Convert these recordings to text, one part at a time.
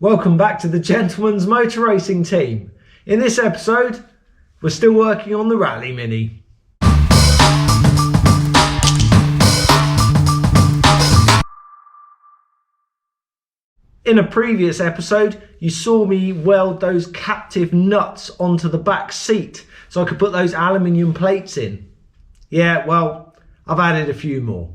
Welcome back to the Gentleman's Motor Racing Team. In this episode, we're still working on the Rally Mini. In a previous episode, you saw me weld those captive nuts onto the back seat so I could put those aluminium plates in. Yeah, well, I've added a few more.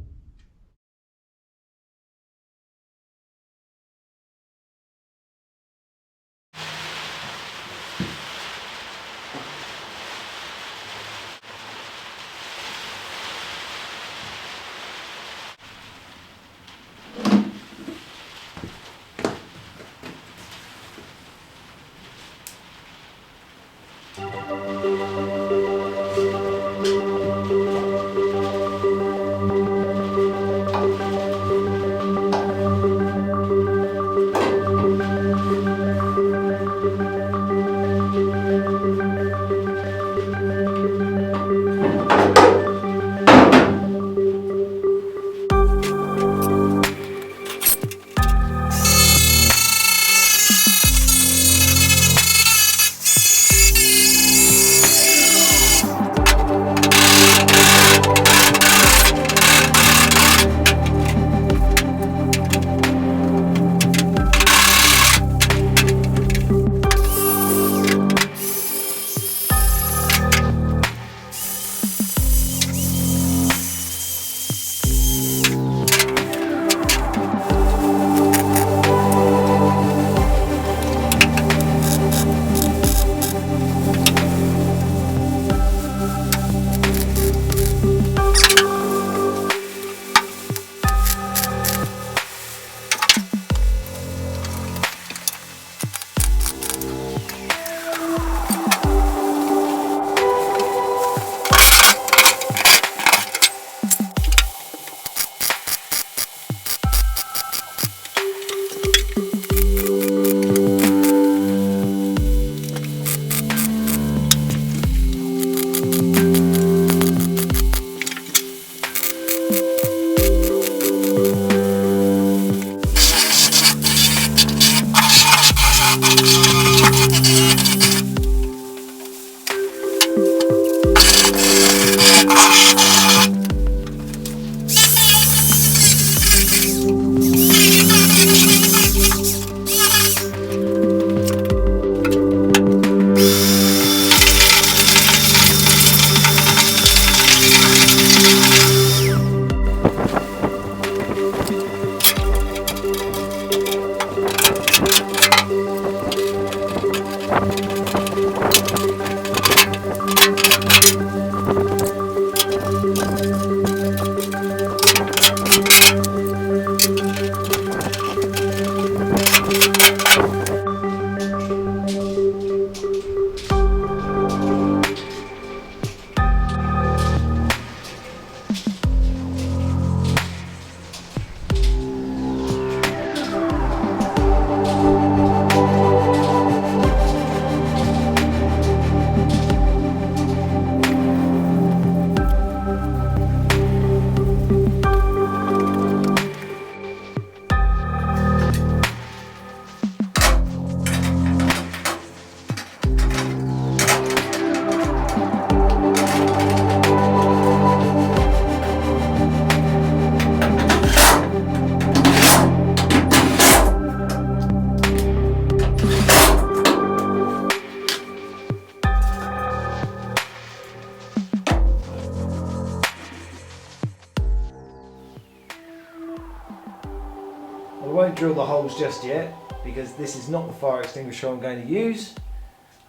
I won't drill the holes just yet because this is not the fire extinguisher I'm going to use,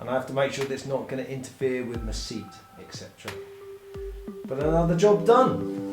and I have to make sure that it's not going to interfere with my seat, etc. But another job done.